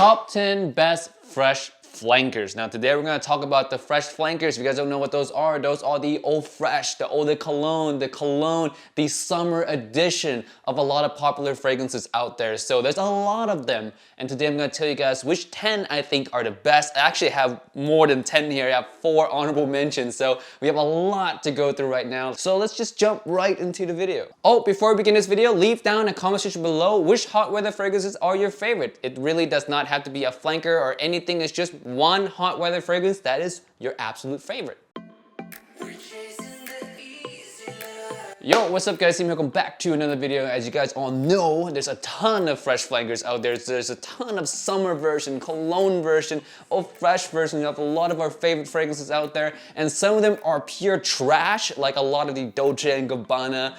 Top 10 best fresh flankers. Now today we're going to talk about the fresh flankers. If you guys don't know what those are the Eau Fraiche, the Eau de Cologne, the summer edition of a lot of popular fragrances out there. So there's a lot of them. And today I'm going to tell you guys which 10 I think are the best. I actually have more than 10 here. I have 4 honorable mentions. So we have a lot to go through right now. So let's just jump right into the video. Oh, before we begin this video, leave down a comment section below which hot weather fragrances are your favorite. It really does not have to be a flanker or anything. It's just one hot weather fragrance that is your absolute favorite. Yo, what's up guys, welcome back to another video. As you guys all know, there's a ton of fresh flankers out there. There's a ton of summer version, Cologne version, Eau Fraiche version. We have a lot of our favorite fragrances out there, and some of them are pure trash, like a lot of the Dolce and Gabbana,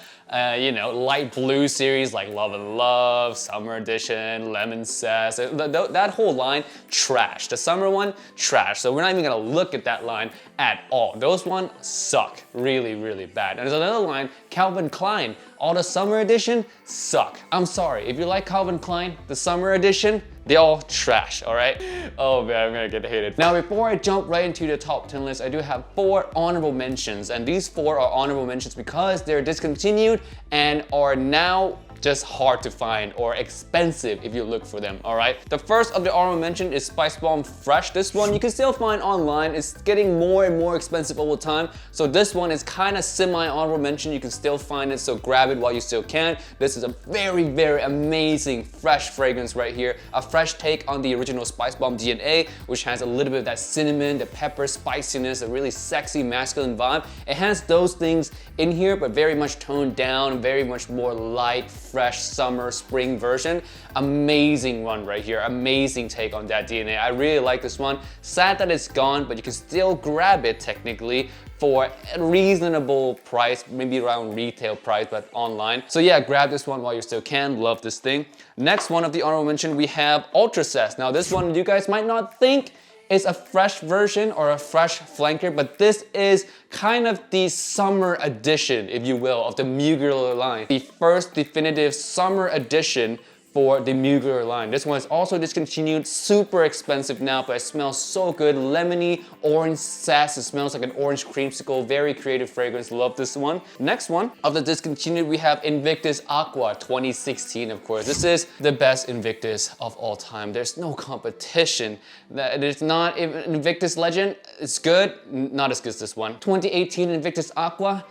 you know, light blue series like Love and Love, Summer Edition, Lemon Zest, that whole line, trash. The summer one, trash. So we're not even gonna look at that line at all. Those ones suck, really, really bad. And there's another line, Calvin Klein, all the summer edition suck. I'm sorry, if you like Calvin Klein, the summer edition, they all trash, all right? Oh man, I'm gonna get hated. Now, before I jump right into the top 10 list, I do have 4 honorable mentions, and these 4 are honorable mentions because they're discontinued and are now just hard to find or expensive if you look for them, all right? The first of the honorable mention is Spicebomb Fresh. This one you can still find online. It's getting more and more expensive all the time. So this one is kind of semi-honorable mention. You can still find it, so grab it while you still can. This is a very, very amazing fresh fragrance right here. A fresh take on the original Spicebomb DNA, which has a little bit of that cinnamon, the pepper spiciness, a really sexy masculine vibe. It has those things in here, but very much toned down, very much more light, fresh summer, spring version. Amazing one right here. Amazing take on that DNA. I really like this one. Sad that it's gone, but you can still grab it technically for a reasonable price, maybe around retail price, but online. So yeah, grab this one while you still can. Love this thing. Next one of the honorable mention, we have Ultra Zest. Now this one you guys might not think is a fresh version or a fresh flanker, but this is kind of the summer edition, if you will, of the Mugler line. The first definitive summer edition for the Mugler line. This one is also discontinued, super expensive now, but it smells so good. Lemony, orange zest, it smells like an orange creamsicle, very creative fragrance, love this one. Next one of the discontinued, we have Invictus Aqua 2016, of course. This is the best Invictus of all time. There's no competition. There's not, Invictus Legend, it's good, not as good as this one. 2018 Invictus Aqua,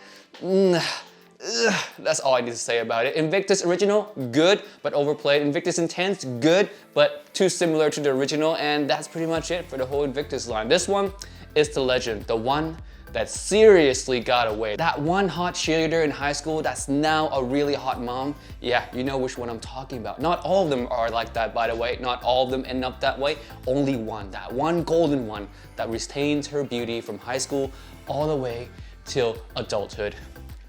that's all I need to say about it. Invictus Original, good, but overplayed. Invictus Intense, good, but too similar to the original, and that's pretty much it for the whole Invictus line. This one is the legend, the one that seriously got away. That one hot cheerleader in high school that's now a really hot mom. Yeah, you know which one I'm talking about. Not all of them are like that, by the way. Not all of them end up that way. Only one, that one golden one that retains her beauty from high school all the way till adulthood.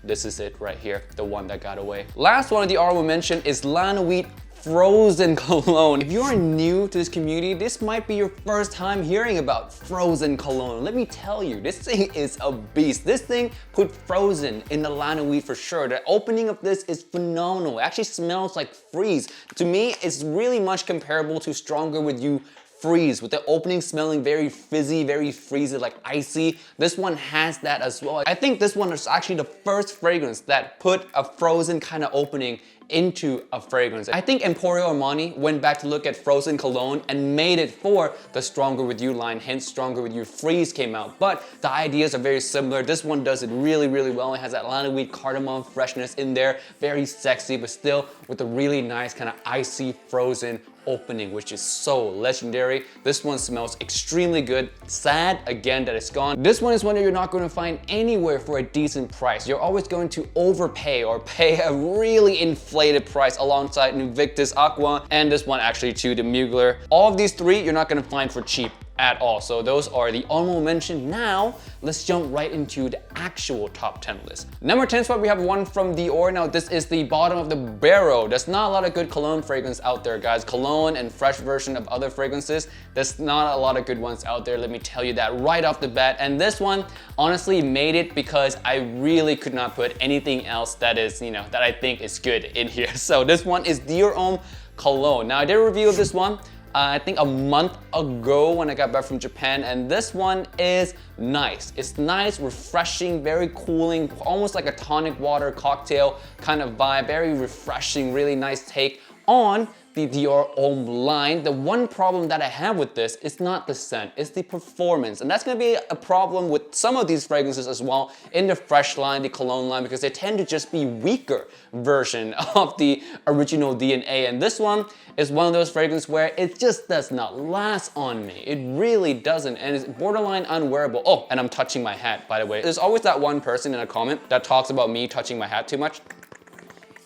This is it right here, the one that got away. Last one of the honorable mention is Nuit Frozen Cologne. If you are new to this community, this might be your first time hearing about Frozen Cologne. Let me tell you, this thing is a beast. This thing put Frozen in the Nuit for sure. The opening of this is phenomenal. It actually smells like freeze. To me, it's really much comparable to Stronger With You Freeze, with the opening smelling very fizzy, very freezy, like icy. This one has that as well. I think this one is actually the first fragrance that put a frozen kind of opening into a fragrance. I think Emporio Armani went back to look at Frozen Cologne and made it for the Stronger With You line, hence Stronger With You Freeze came out. But the ideas are very similar. This one does it really, really well. It has that Nuit cardamom freshness in there, very sexy, but still with a really nice kind of icy frozen opening, which is so legendary. This one smells extremely good. Sad again that it's gone. This one is one that you're not going to find anywhere for a decent price. You're always going to overpay or pay a really inflated price alongside Invictus Aqua and this one actually too, the Mugler. All of these 3 you're not going to find for cheap at all. So those are the honorable mention. Now, let's jump right into the actual top 10 list. Number 10 spot, we have one from Dior. Now, this is the bottom of the barrel. There's not a lot of good cologne fragrance out there, guys. Cologne and fresh version of other fragrances. There's not a lot of good ones out there. Let me tell you that right off the bat. And this one, honestly, made it because I really could not put anything else that is, you know, that I think is good in here. So this one is Dior Homme Cologne. Now, I did a review of this one I think a month ago when I got back from Japan, and this one is nice. It's nice, refreshing, very cooling, almost like a tonic water cocktail kind of vibe, very refreshing, really nice take on the Dior Homme line. The one problem that I have with this is not the scent, it's the performance. And that's gonna be a problem with some of these fragrances as well in the Fresh line, the Cologne line, because they tend to just be weaker version of the original DNA. And this one is one of those fragrances where it just does not last on me. It really doesn't, and it's borderline unwearable. Oh, and I'm touching my hat, by the way. There's always that one person in a comment that talks about me touching my hat too much.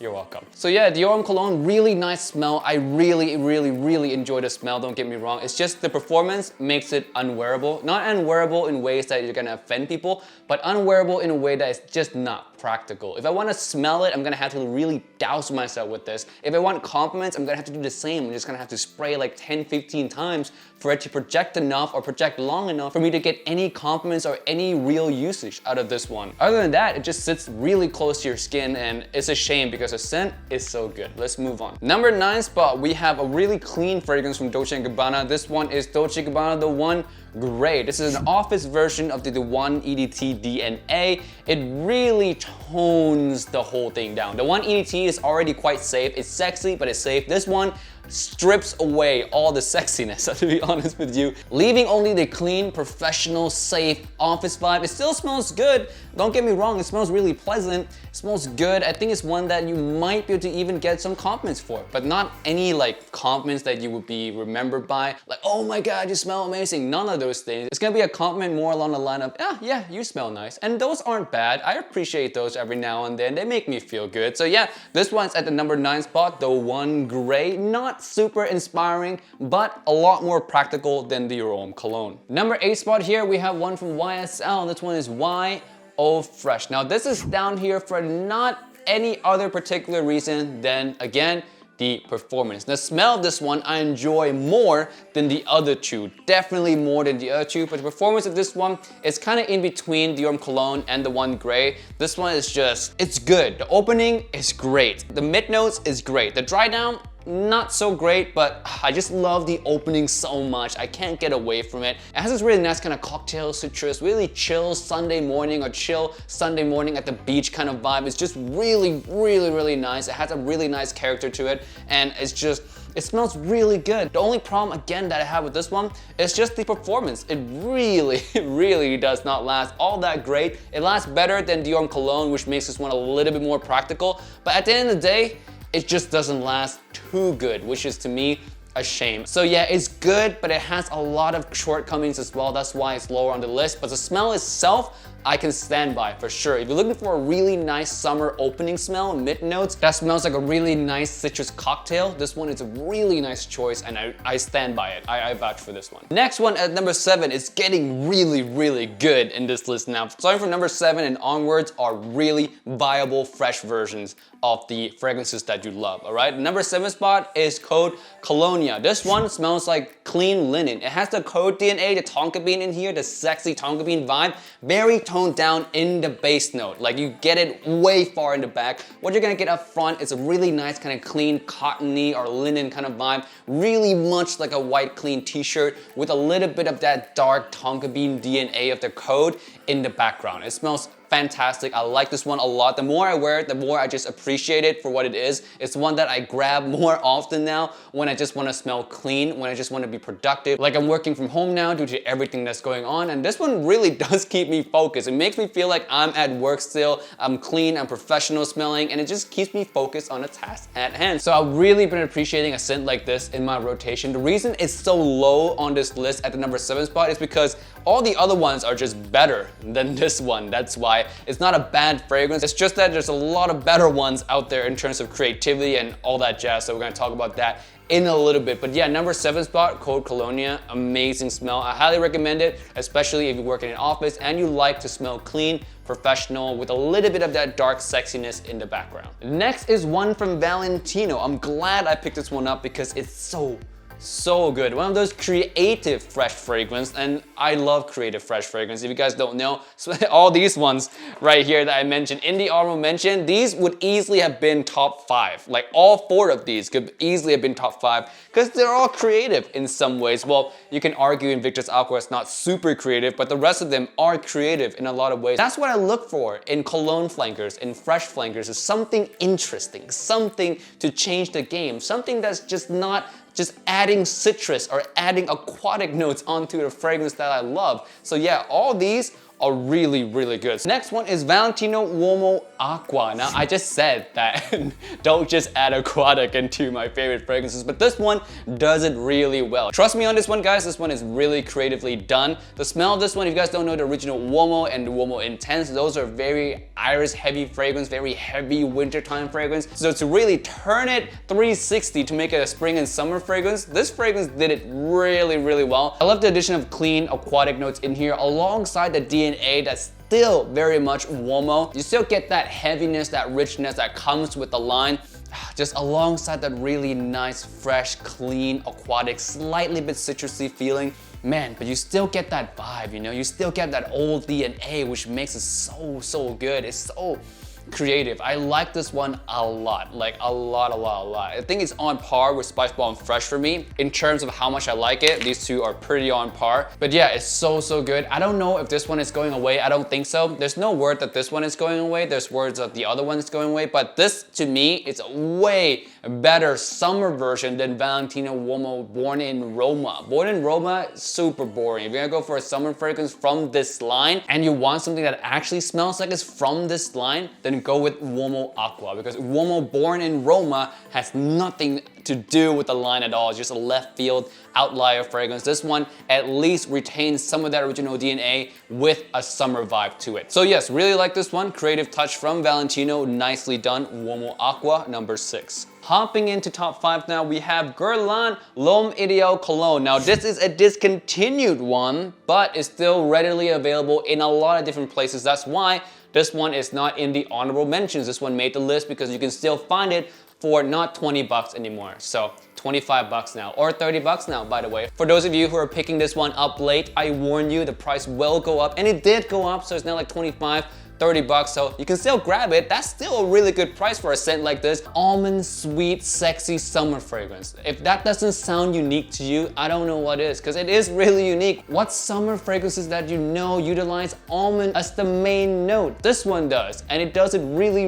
You're welcome. So yeah, Dior Homme Cologne, really nice smell. I really enjoy the smell, don't get me wrong. It's just the performance makes it unwearable. Not unwearable in ways that you're gonna offend people, but unwearable in a way that is just not practical. If I wanna smell it, I'm gonna have to really douse myself with this. If I want compliments, I'm gonna have to do the same. I'm just gonna have to spray like 10, 15 times for it to project enough or project long enough for me to get any compliments or any real usage out of this one. Other than that, it just sits really close to your skin, and it's a shame because the scent is so good. Let's move on. Number 9 spot, we have a really clean fragrance from Dolce & Gabbana. This one is Dolce & Gabbana The One Grey. This is an office version of the One EDT DNA. It really tones the whole thing down. The One EDT is already quite safe. It's sexy, but it's safe. This one strips away all the sexiness, to be honest with you, leaving only the clean, professional, safe office vibe. It still smells good. Don't get me wrong, it smells really pleasant. It smells good. I think it's one that you might be able to even get some compliments for, but not any like compliments that you would be remembered by. Like, oh my God, you smell amazing. None of those things. It's gonna be a compliment more along the line of, yeah, you smell nice. And those aren't bad. I appreciate those every now and then. They make me feel good. So yeah, this one's at the number 9 spot, The One Grey. Not super inspiring, but a lot more practical than the Dior Homme Cologne. Number 8 spot here, we have one from YSL. This one is Eau Fraiche. Now this is down here for not any other particular reason than, again, the performance. The smell of this one I enjoy more than the other two. Definitely more than the other two, but the performance of this one is kind of in between Dior Homme Cologne and The One Grey. This one is just, it's good. The opening is great. The mid notes is great. The dry down, not so great, but I just love the opening so much. I can't get away from it. It has this really nice kind of cocktail citrus, really chill Sunday morning or chill Sunday morning at the beach kind of vibe. It's just really nice. It has a really nice character to it, and it's just, it smells really good. The only problem, again, that I have with this one is just the performance. It really does not last all that great. It lasts better than Dior Homme Cologne, which makes this one a little bit more practical, but at the end of the day, it just doesn't last too good, which is to me a shame. So yeah, it's good, but it has a lot of shortcomings as well. That's why it's lower on the list. But the smell itself, I can stand by for sure. If you're looking for a really nice summer opening smell, mid notes, that smells like a really nice citrus cocktail, this one is a really nice choice, and I stand by it. I vouch for this one. Next one at number 7 is getting really good in this list now. Starting from number 7 and onwards are really viable, fresh versions of the fragrances that you love, all right? Number 7 spot is called Colonia. This one smells like clean linen. It has the code DNA, the tonka bean in here, the sexy tonka bean vibe, very toned down in the bass note. Like you get it way far in the back. What you're gonna get up front is a really nice kind of clean cottony or linen kind of vibe, really much like a white clean t-shirt with a little bit of that dark tonka bean DNA of the code in the background. It smells fantastic. I like this one a lot. The more I wear it, the more I just appreciate it for what it is. It's one that I grab more often now when I just want to smell clean, when I just want to be productive. Like I'm working from home now due to everything that's going on, and this one really does keep me focused. It makes me feel like I'm at work still, I'm clean, I'm professional smelling, and it just keeps me focused on a task at hand. So I've really been appreciating a scent like this in my rotation. The reason it's so low on this list at the number 7 spot is because all the other ones are just better than this one. That's why it's not a bad fragrance. It's just that there's a lot of better ones out there in terms of creativity and all that jazz. So we're gonna talk about that in a little bit. But yeah, number 7 spot, called Colonia, amazing smell. I highly recommend it, especially if you work in an office and you like to smell clean, professional, with a little bit of that dark sexiness in the background. Next is one from Valentino. I'm glad I picked this one up because it's so so good. One of those creative fresh fragrance, and I love creative fresh fragrance. If you guys don't know, so all these ones right here that I mentioned, in the honorable mention, these would easily have been top 5. Like all 4 of these could easily have been top 5 because they're all creative in some ways. Well, you can argue Invictus Aqua is not super creative, but the rest of them are creative in a lot of ways. That's what I look for in cologne flankers, in fresh flankers, is something interesting, something to change the game, something that's just not just adding citrus or adding aquatic notes onto the fragrance that I love. So yeah, all these are really, really good. Next one is Valentino Uomo Aqua. Now, I just said that don't just add aquatic into my favorite fragrances, but this one does it really well. Trust me on this one, guys. This one is really creatively done. The smell of this one, if you guys don't know the original Uomo and the Uomo Intense, those are very iris heavy fragrance, very heavy wintertime fragrance. So to really turn it 360 to make it a spring and summer fragrance, this fragrance did it really, really well. I love the addition of clean aquatic notes in here alongside the DNA that's still very much Uomo. You still get that heaviness, that richness that comes with the line, just alongside that really nice, fresh, clean, aquatic, slightly bit citrusy feeling. Man, but you still get that vibe, you know? You still get that old DNA, which makes it so good. It's so creative. I like this one a lot, like a lot. I think it's on par with Spicebomb Fresh for me in terms of how much I like it. These two are pretty on par, but yeah, it's so good. I don't know if this one is going away. I don't think so. There's no word that this one is going away. There's words that the other one is going away, but this to me is a way better summer version than Valentino Uomo Born in Roma. Born in Roma, super boring. If you're gonna go for a summer fragrance from this line and you want something that actually smells like it's from this line, then go with Uomo Aqua, because Uomo Born in Roma has nothing to do with the line at all. It's just a left field outlier fragrance. This one at least retains some of that original DNA with a summer vibe to it. So yes, really like this one. Creative touch from Valentino, nicely done. Uomo Aqua, number 6. Hopping into top 5 now, we have Guerlain L'Homme Ideal Cologne. Now this is a discontinued one, but it's still readily available in a lot of different places. That's why this one is not in the honorable mentions. This one made the list because you can still find it for not 20 bucks anymore. So 25 bucks now, or 30 bucks now, by the way. For those of you who are picking this one up late, I warn you, the price will go up, and it did go up, so it's now like 25, 30 bucks, so you can still grab it. That's still a really good price for a scent like this. Almond, sweet, sexy summer fragrance. If that doesn't sound unique to you, I don't know what is, because it is really unique. What summer fragrances that you know utilize almond as the main note? This one does, and it does it really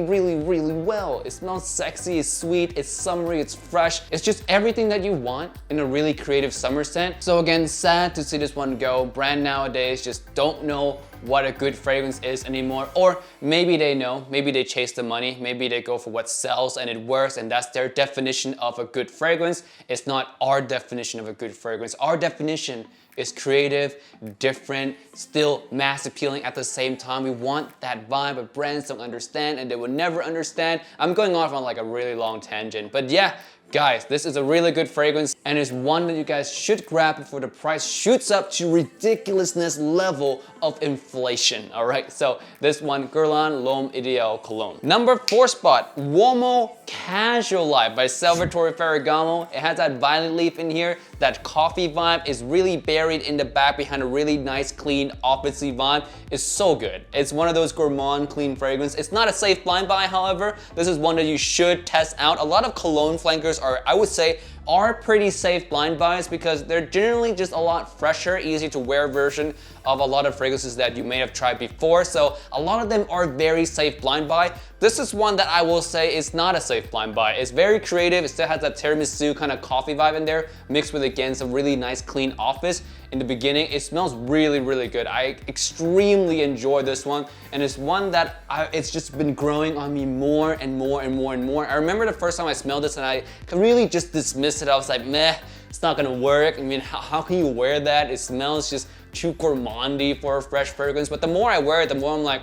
well. It smells sexy, it's sweet, it's summery, it's fresh. It's just everything that you want in a really creative summer scent. So again, sad to see this one go. Brand nowadays just don't know what a good fragrance is anymore, or maybe they know, maybe they chase the money, maybe they go for what sells and it works and that's their definition of a good fragrance. It's not our definition of a good fragrance. Our definition is creative, different, still mass appealing at the same time. We want that vibe, but brands don't understand and they will never understand. I'm going off on like a really long tangent, but yeah, guys, this is a really good fragrance and it's one that you guys should grab before the price shoots up to ridiculousness level of inflation, all right? So this one, Guerlain L'Homme Ideal Cologne. Number 4 spot, Uomo Casual Life by Salvatore Ferragamo. It has that violet leaf in here. That coffee vibe is really buried in the back behind a really nice, clean, officey vibe. It's so good. It's one of those gourmand clean fragrance. It's not a safe blind buy, however. This is one that you should test out. A lot of cologne flankers are, I would say, are pretty safe blind buys because they're generally just a lot fresher, easy to wear version of a lot of fragrances that you may have tried before. So a lot of them are very safe blind buy. This is one that I will say is not a safe blind buy. It's very creative. It still has that tiramisu kind of coffee vibe in there, mixed with, again, some really nice clean office. In the beginning, it smells really good. I extremely enjoy this one, and it's one that it's just been growing on me more and more. I remember the first time I smelled this and I really just dismissed it. I was like, meh, it's not gonna work. I mean, how can you wear that? It smells just too gourmandy for a fresh fragrance. But the more I wear it, the more I'm like,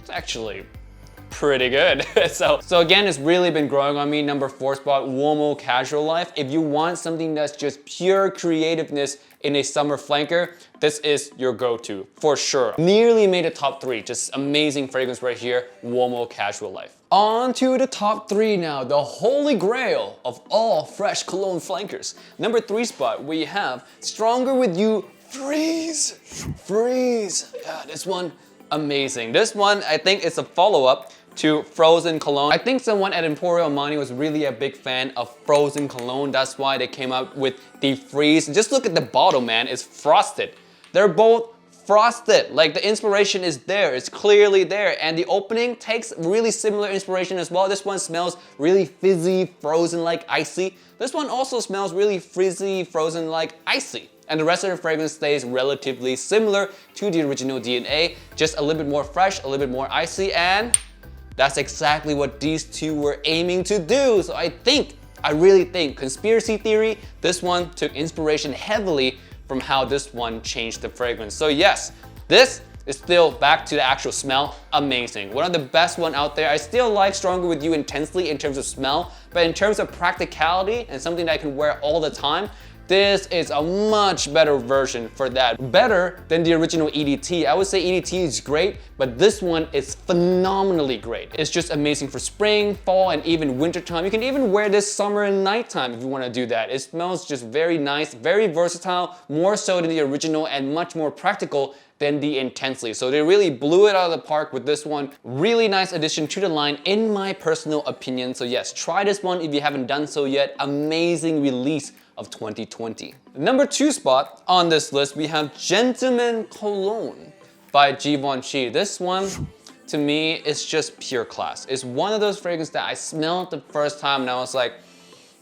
it's actually pretty good. so again, it's really been growing on me. Number 4 spot, Uomo Casual Life. If you want something that's just pure creativeness in a summer flanker, this is your go-to for sure. Nearly made a top 3. Just amazing fragrance right here, Uomo Casual Life. On to the top 3 now, the holy grail of all fresh cologne flankers. Number 3 spot, we have Stronger With You Freeze. Yeah, this one, amazing. This one, I think it's a follow-up to Frozen Cologne. I think someone at Emporio Armani was really a big fan of Frozen Cologne. That's why they came out with the Freeze. Just look at the bottle, man. It's frosted. They're both frosted. Like, the inspiration is there. It's clearly there. And the opening takes really similar inspiration as well. This one smells really fizzy, frozen like icy. This one also smells really frizzy, frozen like icy. And the rest of the fragrance stays relatively similar to the original DNA. Just a little bit more fresh, a little bit more icy, and that's exactly what these two were aiming to do. So I really think, conspiracy theory, this one took inspiration heavily from how this one changed the fragrance. So yes, this is still back to the actual smell, amazing. One of the best one out there. I still like Stronger With You intensely in terms of smell, but in terms of practicality and something that I can wear all the time, this is a much better version for that. Better than the original EDT. I would say EDT is great, but this one is phenomenally great. It's just amazing for spring, fall, and even winter time. You can even wear this summer and nighttime if you want to do that. It smells just very nice, very versatile, more so than the original and much more practical than the Intensely. So they really blew it out of the park with this one. Really nice addition to the line in my personal opinion. So yes, try this one if you haven't done so yet. Amazing release of 2020. Number 2 spot on this list, we have Gentleman Cologne by Givenchy. This one, to me, is just pure class. It's one of those fragrances that I smelled the first time and I was like,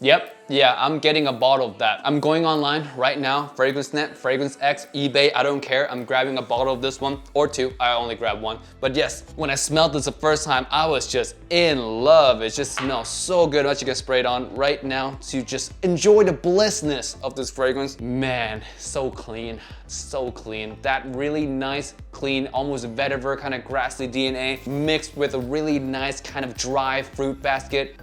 yep, yeah, I'm getting a bottle of that. I'm going online right now, FragranceNet, Fragrance X, eBay, I don't care. I'm grabbing a bottle of this one, or 2, I only grabbed 1. But yes, when I smelled this the first time, I was just in love. It just smells so good. I'm actually gonna spray it on right now to just enjoy the blissness of this fragrance. Man, so clean, so clean. That really nice, clean, almost vetiver kind of grassy DNA mixed with a really nice kind of dry fruit basket.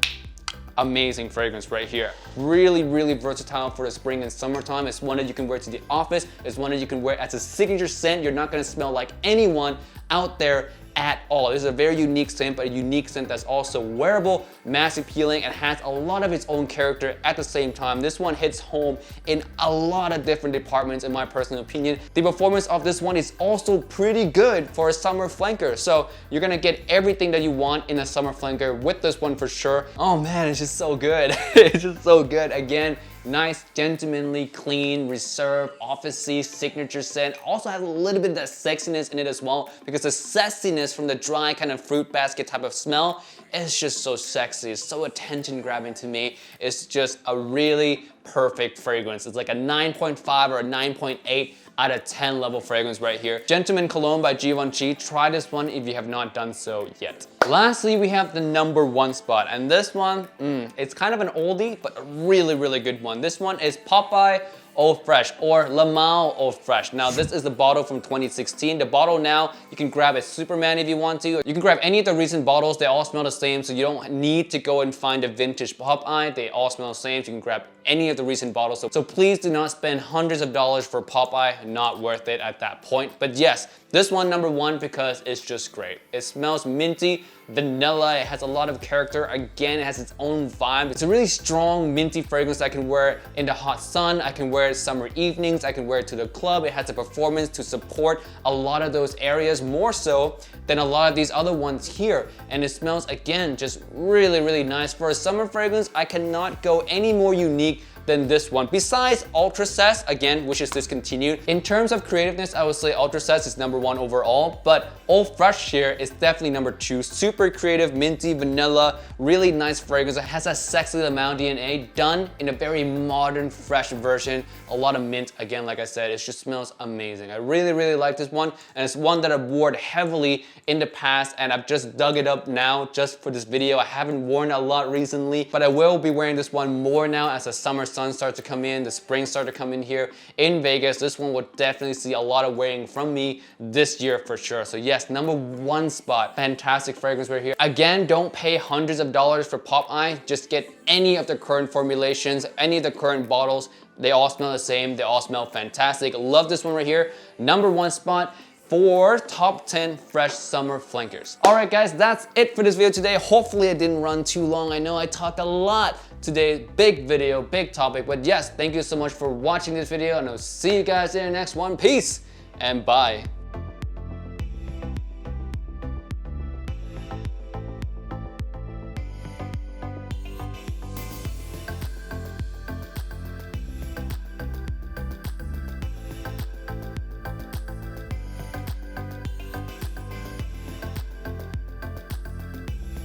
Amazing fragrance right here. Really, really versatile for the spring and summertime. It's one that you can wear to the office. It's one that you can wear as a signature scent. You're not gonna smell like anyone out there at all. This is a very unique scent, but a unique scent that's also wearable, mass appealing, and has a lot of its own character at the same time. This one hits home in a lot of different departments in my personal opinion. The performance of this one is also pretty good for a summer flanker. So you're gonna get everything that you want in a summer flanker with this one for sure. Oh man, it's just so good. It's just so good. Again, nice, gentlemanly, clean, reserved, officey, signature scent. Also has a little bit of that sexiness in it as well because the sassiness from the dry kind of fruit basket type of smell is just so sexy. It's so attention grabbing to me. It's just a really perfect fragrance. It's like a 9.5 or a 9.8 out of 10 level fragrance right here. Gentleman Cologne by Givenchy. Try this one if you have not done so yet. Lastly, we have the number 1 spot, and this one, it's kind of an oldie, but a really, really good one. This one is Popeye Eau Fraiche or Le Male Eau Fraiche. Now this is the bottle from 2016. The bottle now, you can grab a Superman if you want to. You can grab any of the recent bottles. They all smell the same, so you don't need to go and find a vintage Popeye. They all smell the same, so you can grab any of the recent bottles. So please do not spend hundreds of dollars for Popeye. Not worth it at that point. But yes, this one number 1 because it's just great. It smells minty, vanilla, it has a lot of character. Again, it has its own vibe. It's a really strong minty fragrance I can wear in the hot sun. I can wear it summer evenings. I can wear it to the club. It has a performance to support a lot of those areas more so than a lot of these other ones here. And it smells, again, just really, really nice. For a summer fragrance, I cannot go any more unique than this one. Besides Ultra Zest, again, which is discontinued. In terms of creativeness, I would say Ultra Zest is number 1 overall, but Eau Fraiche here is definitely number 2. Super creative, minty, vanilla, really nice fragrance. It has a sexy Le Male DNA done in a very modern, fresh version. A lot of mint, again, like I said, it just smells amazing. I really, really like this one, and it's one that I've worn heavily in the past, and I've just dug it up now just for this video. I haven't worn a lot recently, but I will be wearing this one more now as a summer sun starts to come in, the spring start to come in here in Vegas. This one will definitely see a lot of wearing from me this year for sure. So yes, number 1 spot, fantastic fragrance right here. Again, don't pay hundreds of dollars for Pop Eye. Just get any of the current formulations, any of the current bottles. They all smell the same. They all smell fantastic. Love this one right here. Number 1 spot for top 10 fresh summer flankers. All right, guys, that's it for this video today. Hopefully it didn't run too long. I know I talked a lot today. Big video, big topic. But yes, thank you so much for watching this video, and I'll see you guys in the next one. Peace and bye.